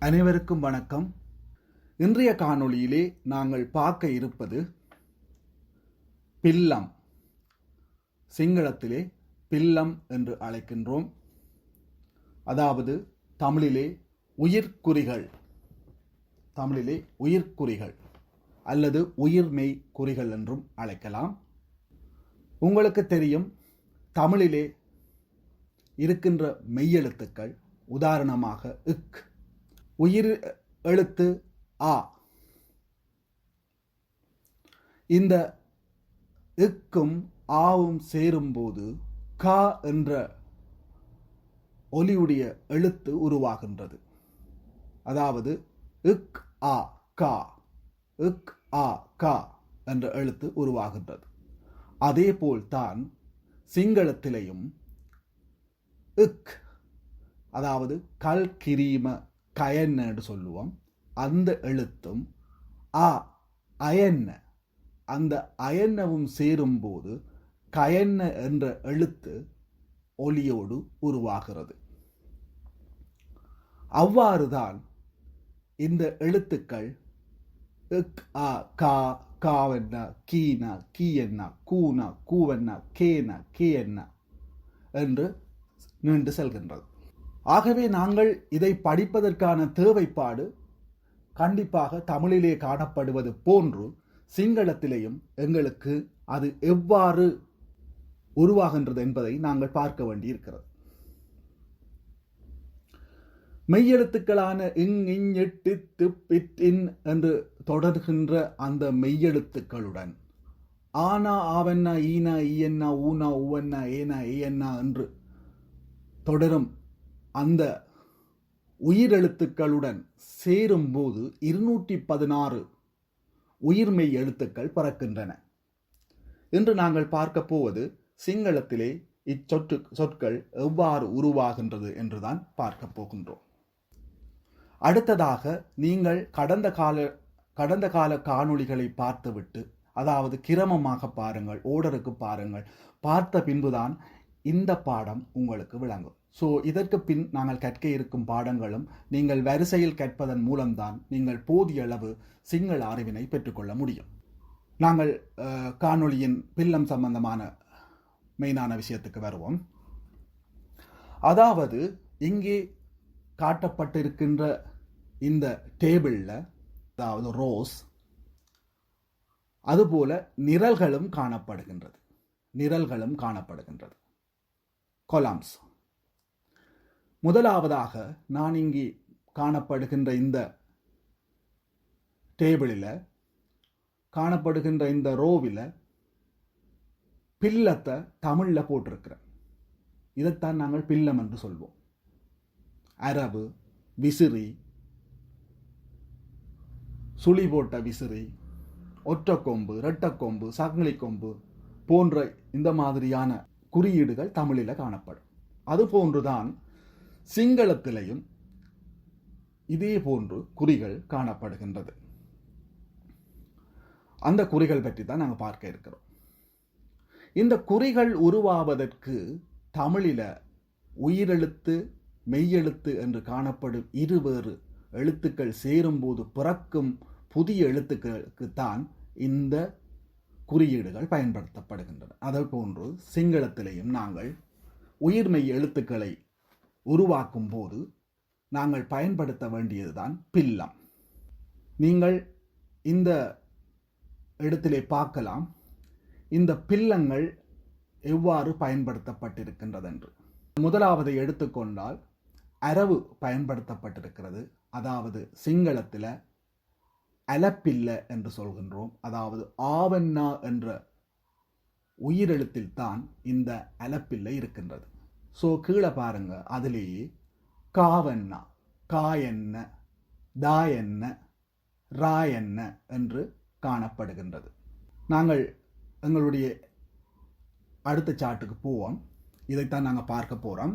அனைவருக்கும் வணக்கம். இன்றைய காணொளியிலே நாங்கள் பார்க்க இருப்பது பில்லம். சிங்களத்திலே பில்லம் என்று அழைக்கின்றோம். அதாவது தமிழிலே உயிர்க்குறிகள், அல்லது உயிர்மெய் குறிகள் என்றும் அழைக்கலாம். உங்களுக்கு தெரியும், தமிழிலே இருக்கின்ற மெய்யெழுத்துக்கள், உதாரணமாக இக், உயிர் எழுத்து ஆ. இந்த இக்கும் ஆவும் சேரும்போது கா என்ற ஒலியுடைய எழுத்து உருவாகின்றது. அதாவது இக் ஆ கா, இக் ஆ கா என்ற எழுத்து உருவாகின்றது. அதேபோல்தான் சிங்களத்திலேயும் இக், அதாவது கல் கிரீம கயன்ன என்று சொல்லுவோம், அந்த எழுத்தும் ஆ அயன்ன, அந்த அயன்னவும் சேரும்போது கயன்ன என்ற எழுத்து ஒலியோடு உருவாகிறது. அவ்வாறுதான் இந்த எழுத்துக்கள் இக் ஆ கா, காவென்ன, கீனா, கீயன்னா, கூனா, கூவன்னா, கேனா, கேயன்னா என்று நீண்டு செல்கின்றது. ஆகவே நாங்கள் இதை படிப்பதற்கான தேவைப்பாடு கண்டிப்பாக தமிழிலே காணப்படுவது போன்று சிங்களத்திலேயும் எங்களுக்கு அது எவ்வாறு உருவாகின்றது என்பதை நாங்கள் பார்க்க வேண்டியிருக்கிறது. மெய்யெழுத்துக்களான இங், இஞ், இட், இத், இப், இட், இன் என்று தொடர்கின்ற அந்த மெய்யெழுத்துக்களுடன் ஆனா, ஆவன்னா, ஈனா, ஈயன்னா, ஊனா, ஊவன்னா, ஏனா, ஏயன்னா என்று தொடரும் அந்த உயிரெழுத்துக்களுடன் சேரும்போது 216 உயிர்மெய் எழுத்துக்கள் பிறக்கின்றன. இன்று நாங்கள் பார்க்க போவது சிங்களத்திலே சொற்கள் எவ்வாறு உருவாகின்றது என்றுதான் பார்க்க போகின்றோம். அடுத்ததாக, நீங்கள் கடந்த கால காணொளிகளை பார்த்துவிட்டு, அதாவது கிரமமாக பாருங்கள், ஓர்டருக்கு பாருங்கள், பார்த்த பின்புதான் இந்த பாடம் உங்களுக்கு விளங்கும். ஸோ இதற்கு பின் நாங்கள் கற்க இருக்கும் பாடங்களும் நீங்கள் வரிசையில் கற்பதன் மூலம்தான் நீங்கள் போதிய அளவு சிங்கள அறிவினை பெற்றுக்கொள்ள முடியும். நாங்கள் காணொளியின் பில்லம் சம்பந்தமான மெயினான விஷயத்துக்கு வருவோம். அதாவது இங்கே காட்டப்பட்டிருக்கின்ற இந்த டேபிளில், அதாவது ரோஸ், அதுபோல நிரல்களும் காணப்படுகின்றது, கொலம்ஸ். முதலாவதாக நான் இங்கே காணப்படுகின்ற இந்த டேபிளில் காணப்படுகின்ற இந்த ரோவில் பில்லத்தை தமிழில் போட்டிருக்கிறேன். இதைத்தான் நாங்கள் பில்லம் என்று சொல்வோம். அரவு, விசிறி, சுழி போட்ட விசிறி, ஒற்றக்கொம்பு, இரட்டக்கொம்பு, சங்கிலிக்கொம்பு போன்ற இந்த மாதிரியான குறியீடுகள் தமிழில் காணப்படும். அதுபோன்றுதான் சிங்களத்திலையும் இதே போன்று குறிகள் காணப்படுகின்றது. அந்த குறிகள் பற்றி தான் நாங்கள் பார்க்க இருக்கிறோம். இந்த குறிகள் உருவாவதற்கு தமிழில உயிரெழுத்து, மெய்யெழுத்து என்று காணப்படும் இருவேறு எழுத்துக்கள் சேரும்போது பிறக்கும் புதிய எழுத்துக்களுக்குத்தான் இந்த குறியீடுகள் பயன்படுத்தப்படுகின்றன. அதே போன்று சிங்களத்திலேயும் நாங்கள் உயிர்மெய் எழுத்துக்களை உருவாக்கும் போது நாங்கள் பயன்படுத்த வேண்டியதுதான் பில்லம். நீங்கள் இந்த இடத்திலே பார்க்கலாம், இந்த பில்லங்கள் எவ்வாறு பயன்படுத்தப்பட்டிருக்கின்றது என்று. முதலாவதை எடுத்துக்கொண்டால் அரவு பயன்படுத்தப்பட்டிருக்கிறது. அதாவது சிங்களத்தில் அலப்பில்ல என்று சொல்கின்றோம். அதாவது ஆவன்னா என்ற உயிரெழுத்தில் தான் இந்த அலப்பில்லை இருக்கின்றது. ஸோ கீழே பாருங்க, அதிலேயே காவண்ணா, காயன்ன, தாயன்ன, ராயன்ன என்று காணப்படுகின்றது. நாங்கள் எங்களுடைய அடுத்த சாட்டுக்கு போவோம். இதைத்தான் நாங்கள் பார்க்க போகிறோம்.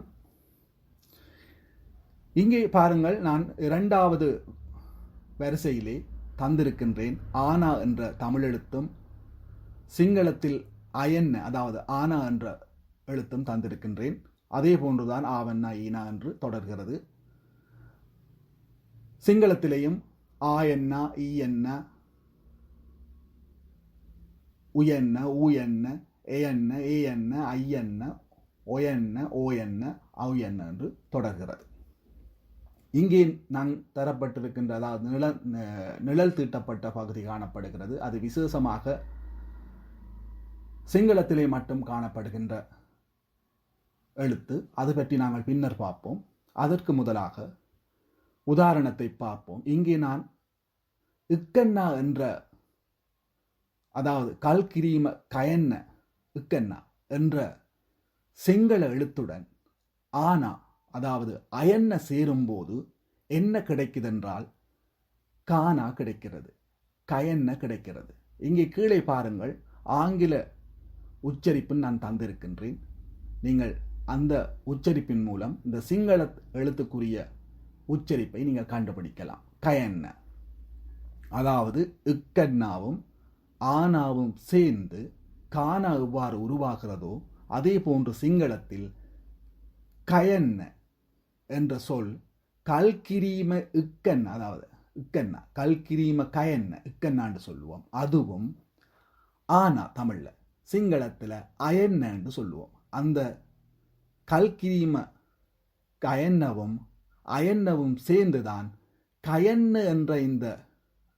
இங்கே பாருங்கள், நான் இரண்டாவது வரிசையிலே தந்திருக்கின்றேன். ஆனா என்ற தமிழெழுத்தும் சிங்களத்தில் அயன்ன, அதாவது ஆனா என்ற எழுத்தும் தந்திருக்கின்றேன். அதே போன்றுதான் ஆவண்ணா, ஈனா என்று தொடர்கிறது. சிங்களத்திலேயும் ஆ என்ன, ஈ என்ன, உயன்ன, ஊயன்ன, ஏயன்ன, ஏயன்ன, ஐயன்ன, ஒயன்ன, ஓயன்ன, அவுயன்ன என்று தொடர்கிறது. இங்கே நான் தரப்பட்டிருக்கின்ற, அதாவது நிழல் தீட்டப்பட்ட பகுதி காணப்படுகிறது. அது விசேஷமாக சிங்களத்திலே மட்டும் காணப்படுகின்ற எழுத்து. அது பற்றி நாங்கள் பின்னர் பார்ப்போம். அதற்கு முதலாக உதாரணத்தை பார்ப்போம். இங்கே நான் இக்கண்ணா என்ற, அதாவது கல்கிரீம கயன்ன இக்கண்ணா என்ற சிங்கள எழுத்துடன் ஆனா, அதாவது அயன்ன சேரும்போது என்ன கிடைக்குதென்றால் கானா கிடைக்கிறது, கயன்ன கிடைக்கிறது. இங்கே கீழே பாருங்கள், ஆங்கில உச்சரிப்பு நான் தந்திருக்கின்றேன். நீங்கள் அந்த உச்சரிப்பின் மூலம் இந்த சிங்கள எழுத்துக்குரிய உச்சரிப்பை நீங்கள் கண்டுபிடிக்கலாம். கயன்ன, அதாவது இக்கண்ணாவும் ஆனாவும் சேர்ந்து கானா எவ்வாறு உருவாகிறதோ அதே போன்று சிங்களத்தில் கயன்ன என்ற சொல் கல்கிரீம இக்கண்ணா, அதாவது இக்கண்ணா கல்கிரீம கயன்ன இக்கண்ணான்னு சொல்லுவோம். அதுவும் ஆனா தமிழ்ல, சிங்களத்துல அயன்னு சொல்லுவோம். அந்த கல்கிரீம கயன்னவும் அயன்னவும் சேர்ந்துதான் கயன்னு என்ற இந்த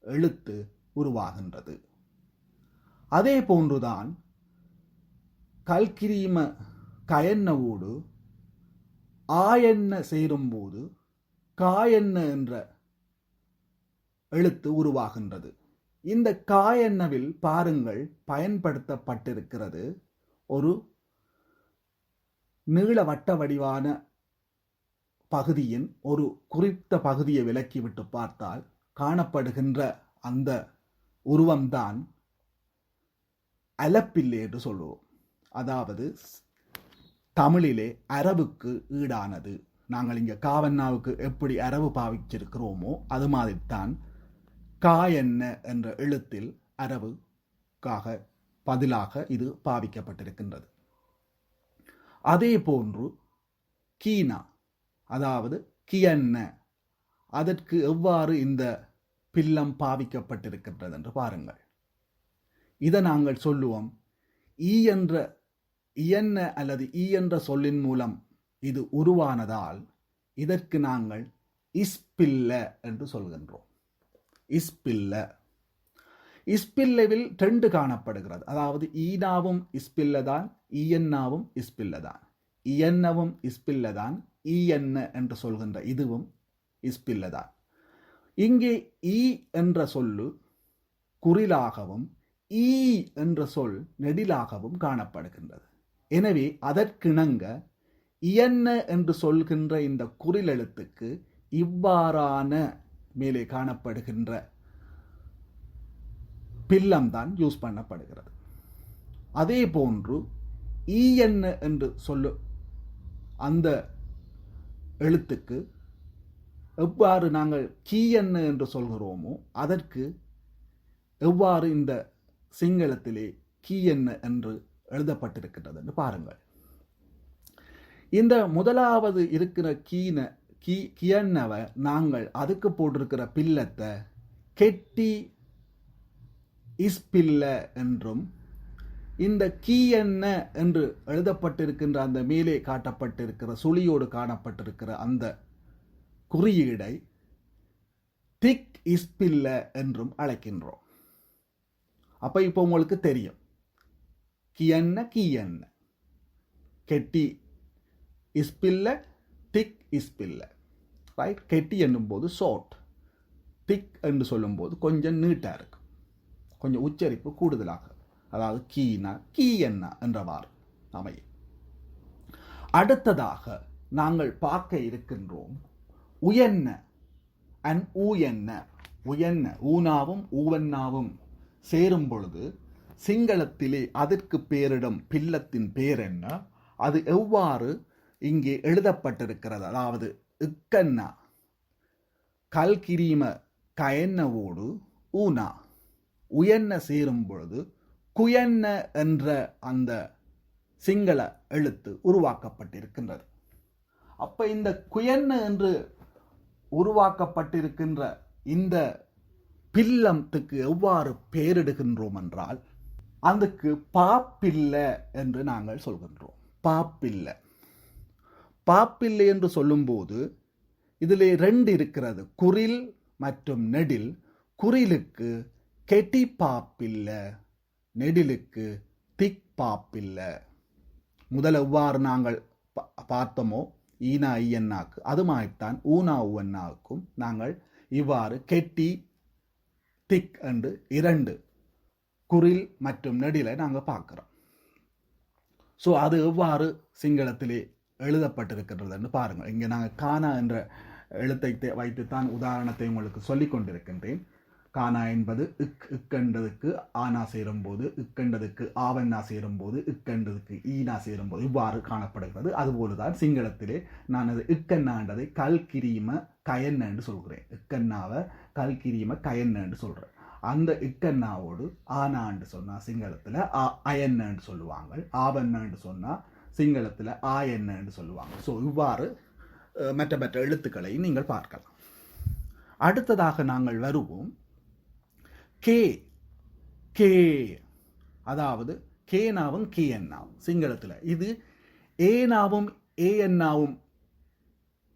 எழுத்து உருவாகின்றது. அதே போன்றுதான் கல்கிரீம கயன்னவோடு ஆயன்ன சேரும்போது காயன்ன என்ற எழுத்து உருவாகின்றது. இந்த காயன்னவில் பாருங்கள், பயன்படுத்தப்பட்டிருக்கிறது ஒரு நீள வட்ட வடிவான பகுதியின் ஒரு குறித்த பகுதியை விலக்கிவிட்டு பார்த்தால் காணப்படுகின்ற அந்த உருவம்தான் அலப்பில்லை என்று சொல்லுவோம். அதாவது தமிழிலே அரபுக்கு ஈடானது. நாங்கள் இங்கே காவன்னாவுக்கு எப்படி அரபு பாவிச்சிருக்கிறோமோ அது மாதிரித்தான் காயன்ன என்ற எழுத்தில் அரபுக்காக பதிலாக இது பாவிக்கப்பட்டிருக்கின்றது. அதே போன்று கீனா, அதாவது கியன்ன, அதற்கு எவ்வாறு இந்த பில்லம் பாவிக்கப்பட்டிருக்கின்றது என்று பாருங்கள். இதை நாங்கள் சொல்லுவோம் ஈ என்ற இயன்ன அல்லது ஈ என்ற சொல்லின் மூலம் இது உருவானதால் இதற்கு நாங்கள் இஸ்பில்ல என்று சொல்கின்றோம். இஸ்பில்ல, இஸ்பில்லவில் 2 காணப்படுகிறது. அதாவது ஈனாவும் இஸ்பில்லதான், ஈயன்னாவும் இஸ்பில்லதான். இயன்னவும் இஸ்பில்லதான், ஈயன்ன என்று சொல்கின்ற இதுவும் இஸ்பில்லதான். இங்கே ஈ என்ற சொல்லு குறிலாகவும் ஈ என்ற சொல் நெடிலாகவும் காணப்படுகின்றது. எனவே அதற்கிணங்க இயன்ன என்று சொல்கின்ற இந்த குறில் எழுத்துக்கு இவ்வாறான மேலே காணப்படுகின்ற பில்லம்தான் யூஸ் பண்ணப்படுகிறது. அதே போன்று ஈயன்ன என்று சொல்லு அந்த எழுத்துக்கு எவ்வாறு நாங்கள் கீயன்ன என்று சொல்கிறோமோ அதற்கு எவ்வாறு இந்த சிங்களத்திலே கீயன்ன என்று எழுதப்பட்டிருக்கின்றது என்று பாருங்கள். இந்த முதலாவது இருக்கிற கியன்னவை நாங்கள் அதுக்கு போட்டிருக்கிற பில்லத்தை கெட்டி இஸ்பில்ல என்றும், இந்த கீயன்ன என்று எழுதப்பட்டிருக்கின்ற அந்த மேலே காட்டப்பட்டிருக்கிற சுழியோடு காணப்பட்டிருக்கிற அந்த குறியீடை திக் இஸ்பில்ல என்றும் அழைக்கின்றோம். அப்ப இப்போ உங்களுக்கு தெரியும், கியன்ன கீயன்ன, கெட்டி இஸ்பில்ல, திக் இஸ்பில்ல, ரைட். கெட்டி என்னும் போது ஷார்ட், திக் என்று சொல்லும்போது கொஞ்சம் நீட்டா இருக்கும், கொஞ்சம் உச்சரிப்பு கூடுதலாக, அதாவது கீனா கீயன்னா என்றவாறு அமையும். அடுத்ததாக நாங்கள் பார்க்க இருக்கின்றோம் உயன்ன அண்ட் ஊயன்ன. உயன்ன, ஊனாவும் ஊவன்னாவும் சேரும் பொழுது சிங்களத்திலே அதற்கு பேரிடும் பில்லத்தின் பேர் என்ன, அது எவ்வாறு இங்கே எழுதப்பட்டிருக்கிறது. அதாவது இக்கண்ணா கல்கிரீம கயன்னவோடு ஊனா உயன்ன சேரும் பொழுது குயன்ன என்ற அந்த சிங்கள எழுத்து உருவாக்கப்பட்டிருக்கின்றது. அப்ப இந்த குயன்ன என்று உருவாக்கப்பட்டிருக்கின்ற இந்த பில்லத்துக்கு எவ்வாறு பெயரிடுகின்றோம் என்றால் அதுக்கு பாப்பில்லை என்று நாங்கள் சொல்கின்றோம். பாப்பில்லை பாப்பில்லை என்று சொல்லும்போது இதிலே ரெண்டு இருக்கிறது, குறில் மற்றும் நெடில். குறிலுக்கு கெட்டி பாப்பில்லை, நெடிலுக்கு திக் பாப்பில்லை. முதல் எவ்வாறு நாங்கள் பார்த்தோமோ ஈனா ஐயன்னாக்கு அது மாதிரித்தான் ஊனா ஊவன்னாவுக்கும் நாங்கள் இவ்வாறு கெட்டி திக் என்று இரண்டு குறில் மற்றும் நெடிலை நாங்கள் பார்க்கிறோம். ஸோ அது எவ்வாறு சிங்களத்திலே எழுதப்பட்டிருக்கின்றது என்று பாருங்கள். இங்கே நாங்கள் கானா என்ற எழுத்தை வைத்துத்தான் உதாரணத்தை உங்களுக்கு சொல்லிக் கொண்டிருக்கின்றேன். கானா என்பது இக்கண்டதுக்கு ஆனா சேரும்போது, இக்கண்டதுக்கு ஆவண்ணா சேரும்போது, இக்கண்டதுக்கு ஈனா சேரும்போது இவ்வாறு காணப்படுகிறது. அதுபோலுதான் சிங்களத்திலே நான் அது இக்கண்ணாண்டதை கல்கிரீம கயன்ன என்று சொல்கிறேன். இக்கண்ணாவை கல்கிரீம கயன்ன என்று சொல்கிறேன். அந்த இக்கண்ணாவோடு ஆனான்னு சொன்னால் சிங்களத்தில் அயன்னு சொல்லுவாங்க, ஆவண்ணு சொன்னால் சிங்களத்தில் ஆயன்னு சொல்லுவாங்க. ஸோ இவ்வாறு மற்ற மற்ற எழுத்துக்களை நீங்கள் பார்க்கலாம். அடுத்ததாக நாங்கள் வருவோம் கே. கே அதாவது கேனாவும் கேஎன்னாவும் சிங்களத்தில். இது ஏனாவும் ஏஎன்னாவும்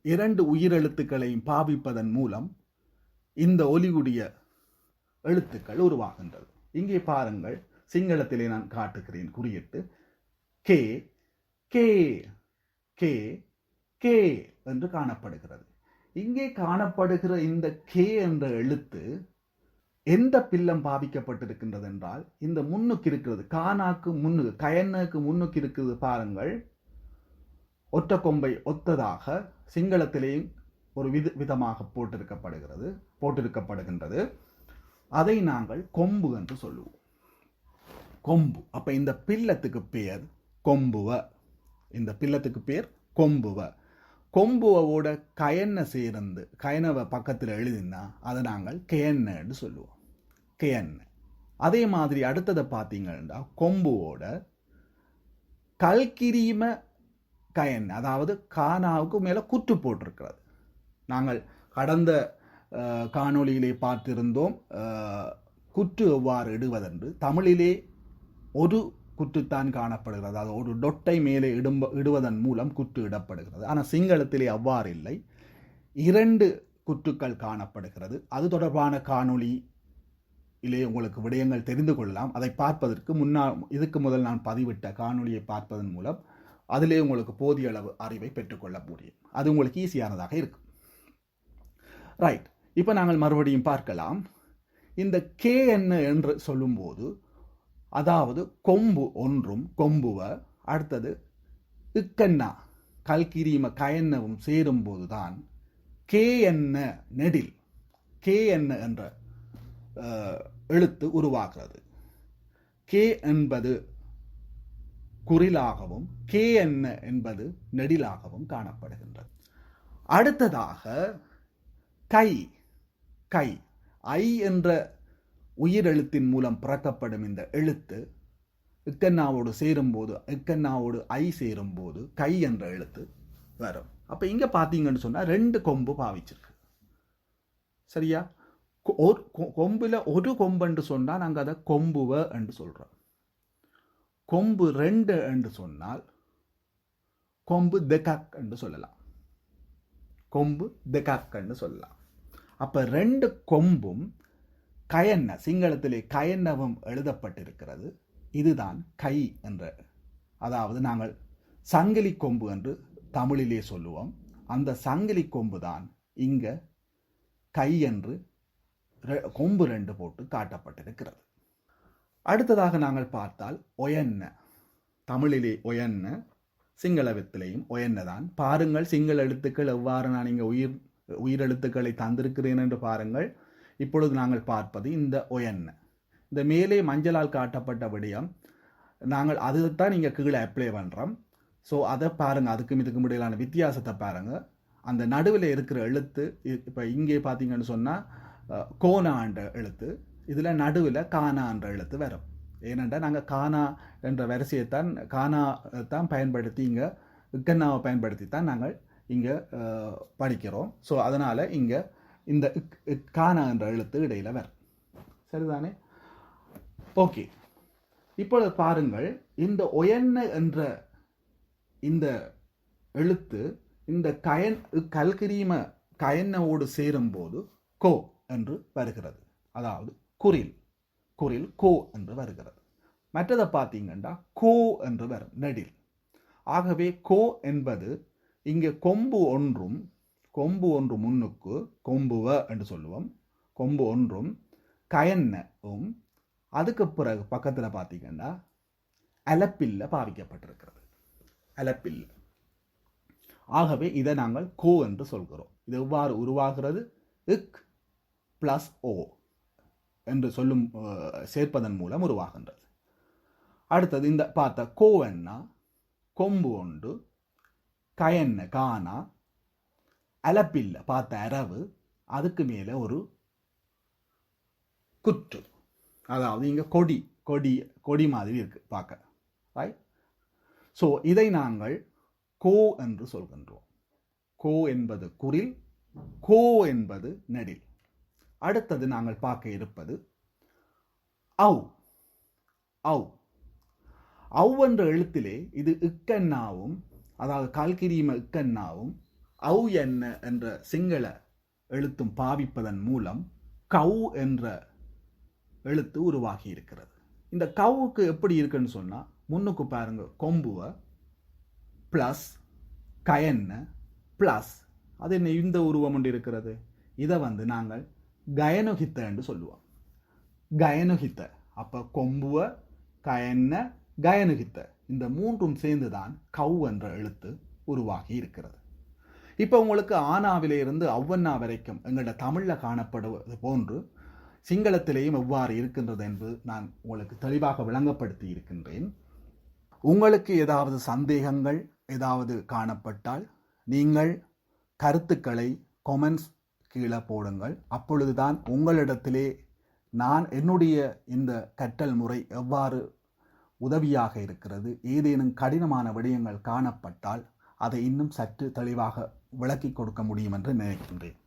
இரண்டு உயிரெழுத்துக்களையும் பாவிப்பதன் மூலம் இந்த ஒலியுடைய எழுத்துக்கள் உருவாகின்றது. இங்கே பாருங்கள், சிங்களத்திலே நான் காட்டுகிறேன் குறியிட்டு. கே கே கே கே என்று காணப்படுகிறது. இங்கே காணப்படுகிற இந்த கே என்ற எழுத்து எந்த பில்லம் பாவிக்கப்பட்டிருக்கின்றது என்றால் இந்த முன்னுக்கு இருக்கிறது, கானாக்கு முன்னுக்கு கயனுக்கு முன்னுக்கு இருக்கிறது பாருங்கள், ஒற்ற கொம்பை ஒத்ததாக சிங்களத்திலேயும் ஒரு விதமாக போட்டிருக்கப்படுகின்றது. அதை நாங்கள் கொம்பு என்று சொல்லுவோம். கொம்பு. அப்ப இந்த பில்லத்துக்கு பேர் கொம்புவ. இந்த பில்லத்துக்கு பேர் கொம்புவ. கொம்புவோட கயன்ன சேர்ந்து கயனவை பக்கத்தில் எழுதினா அதை நாங்கள் கெயன்ன என்று சொல்லுவோம். கெயன்ன. அதே மாதிரி அடுத்ததை பார்த்தீங்கன்னா கொம்புவோட கல்கிரீம கயன், அதாவது கானாவுக்கு மேலே குற்று போட்டிருக்கிறது. நாங்கள் கடந்த காணொளியிலே பார்த்திருந்தோம் குற்று எவ்வாறு இடுவதென்று. தமிழிலே ஒரு குற்றுத்தான் காணப்படுகிறது, அதாவது ஒரு டொட்டை மேலே இடுவதன் மூலம் குற்று இடப்படுகிறது. ஆனால் சிங்களத்திலே அவ்வாறு இல்லை, இரண்டு குற்றுக்கள் காணப்படுகிறது. அது தொடர்பான காணொளியிலே உங்களுக்கு விடயங்கள் தெரிந்து கொள்ளலாம். அதை பார்ப்பதற்கு இதுக்கு முதல் நான் பதிவிட்ட காணொளியை பார்ப்பதன் மூலம் அதிலே உங்களுக்கு போதிய அளவு அறிவை பெற்றுக்கொள்ள முடியும். அது உங்களுக்கு ஈஸியானதாக இருக்கும். ரைட். இப்போ நாங்கள் மறுபடியும் பார்க்கலாம். இந்த கே என்ன என்று சொல்லும்போது, அதாவது கொம்பு ஒன்றும் கொம்புவ, அடுத்தது இக்கண்ணா கல்கிரீம கயன்னவும் சேரும்போது தான் கே என்ன நெடில், கே என்ன என்ற எழுத்து உருவாகிறது. கே என்பது குறிலாகவும் கே என்ன என்பது நெடிலாகவும் காணப்படுகின்றது. அடுத்ததாக கை. கை ஐ என்ற உயிரெழுத்தின் மூலம் பிறக்கப்படும் இந்த எழுத்து இக்கண்ணாவோடு சேரும்போது, இக்கண்ணாவோடு ஐ சேரும்போது கை என்ற எழுத்து வரும். அப்ப இங்க பாத்தீங்கன்னு சொன்னா ரெண்டு கொம்பு பாவிச்சிருக்கு. சரியா? கொம்புல ஒரு கொம்பு என்று சொன்னா நாங்க அதை கொம்புவ என்று சொல்றோம். கொம்பு ரெண்டு என்று சொன்னால் கொம்பு தெகக் என்று சொல்லலாம். கொம்பு தெகக் என்று சொல்லலாம். அப்ப ரெண்டு கொம்பும் கயன்ன, சிங்களத்திலே கயன்னவும் எழுதப்பட்டிருக்கிறது. இதுதான் கை என்ற, அதாவது நாங்கள் சங்கிலி கொம்பு என்று தமிழிலே சொல்லுவோம். அந்த சங்கிலி கொம்பு தான் இங்க கை என்று கொம்பு ரெண்டு போட்டு காட்டப்பட்டிருக்கிறது. அடுத்ததாக நாங்கள் பார்த்தால் ஒயன்ன. தமிழிலே ஒயன்ன, சிங்களத்திலேயும் ஒயன்ன தான். பாருங்கள் சிங்கள எழுத்துக்கள் எவ்வாறு நான் இங்கே உயிரெழுத்துக்களை தந்திருக்கிறேன் என்று பாருங்கள். இப்பொழுது நாங்கள் பார்ப்பது இந்த ஒயன்ன. இந்த மேலே மஞ்சளால் காட்டப்பட்ட விடயம் நாங்கள் அதுதான் இங்கே கீழே அப்ளை பண்ணுறோம். ஸோ அதை பாருங்கள், அதுக்கும் இதுக்கும் இடையிலான வித்தியாசத்தை பாருங்கள். அந்த நடுவில் இருக்கிற எழுத்து இப்போ இங்கே பார்த்தீங்கன்னு சொன்னால் கோனான்ற எழுத்து, இதில் நடுவில் கானா என்ற எழுத்து வரும். ஏனென்றால் நாங்கள் கானா என்ற வரிசையைத்தான் கானா தான் பயன்படுத்தி இங்கே இக்கண்ணாவை பயன்படுத்தி தான் நாங்கள் இங்கே படிக்கிறோம். ஸோ அதனால் இங்கே இந்த கானா என்ற எழுத்து இடையில் வரும். சரிதானே? ஓகே, இப்பொழுது பாருங்கள், இந்த ஒயன்ன என்ற இந்த எழுத்து இந்த கல்கிரீம கயன்னோடு சேரும்போது கோ என்று வருகிறது. அதாவது குரில் கோ என்று வருகிறது. மற்றதை பார்த்தீங்கன்னா கோ என்று வரும் நெடில். ஆகவே கோ என்பது இங்கே கொம்பு ஒன்று முன்னுக்கு கொம்புவ என்று சொல்லுவோம். கொம்பு ஒன்றும் கயன்னவும் அதுக்கு பிறகு பக்கத்தில் பார்த்தீங்கன்னா அலப்பில்ல பாவிக்கப்பட்டிருக்கிறது. அலப்பில்ல. ஆகவே இதை நாங்கள் கோ என்று சொல்கிறோம். இது எவ்வாறு உருவாகிறது? இக் பிளஸ் ஓ என்று சொல்லும் சேர்ப்பதன் மூலம் உருவாகின்றது. அடுத்தது இந்த பார்த்த கோவன்னா கொம்பு ஒன்று, கயன்ன கானா, அலப்பில்ல பார்த்த அரவு, அதுக்கு மேலே ஒரு குற்று. அதாவது இங்கே கொடி மாதிரி இருக்கு பார்க்க. ரைட்? ஸோ இதை நாங்கள் கோ என்று சொல்கின்றோம். கோ என்பது குரில், கோ என்பது நெடில். அடுத்தது நாங்கள் பார்க்க இருப்பது அவ் என்ற எழுத்திலே இது இக்கண்ணாவும், அதாவது கல்கிரீம இக்கண்ணாவும் அவ் என்ன என்ற சிங்கள எழுத்தும் பாவிப்பதன் மூலம் கவ் என்ற எழுத்து உருவாகி இருக்கிறது. இந்த கவுக்கு எப்படி இருக்குன்னு சொன்னால், முன்னுக்கு பாருங்க, கொம்புவ பிளஸ் கயன்ன பிளஸ் அது என்ன இந்த உருவம் ஒன்று இருக்கிறது. இதை நாங்கள் கயனுகித்த என்று சொல்லுவோம். கயனுகித்த. அப்போ கொம்புவ கயன்ன கயனுகித்த இந்த மூன்றும் சேர்ந்துதான் கவ் என்ற எழுத்து உருவாகி இருக்கிறது. இப்போ உங்களுக்கு ஆனாவிலே இருந்து அவ்வண்ணா வரைக்கும் எங்களோட தமிழில் காணப்படுவது போன்று சிங்களத்திலேயும் எவ்வாறு இருக்கின்றது என்று நான் உங்களுக்கு தெளிவாக விளங்கப்படுத்தி இருக்கின்றேன். உங்களுக்கு ஏதாவது சந்தேகங்கள் ஏதாவது காணப்பட்டால் நீங்கள் கருத்துக்களை கொமெண்ட்ஸ் கீழே போடுங்கள். அப்பொழுதுதான் உங்களிடத்திலே நான் என்னுடைய இந்த கற்றல் முறை எவ்வாறு உதவியாக இருக்கிறது, ஏதேனும் கடினமான விடயங்கள் காணப்பட்டால் அதை இன்னும் சற்று தெளிவாக விளக்கி கொடுக்க முடியும் என்று நினைக்கின்றேன்.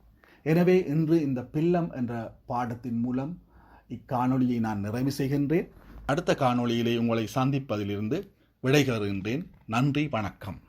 எனவே இன்று இந்த பில்லம் என்ற பாடத்தின் மூலம் இக்காணொலியை நான் நிறைவு செய்கின்றேன். அடுத்த காணொளியிலே உங்களை சந்திப்பதிலிருந்து விடைபெறுகின்றேன். நன்றி, வணக்கம்.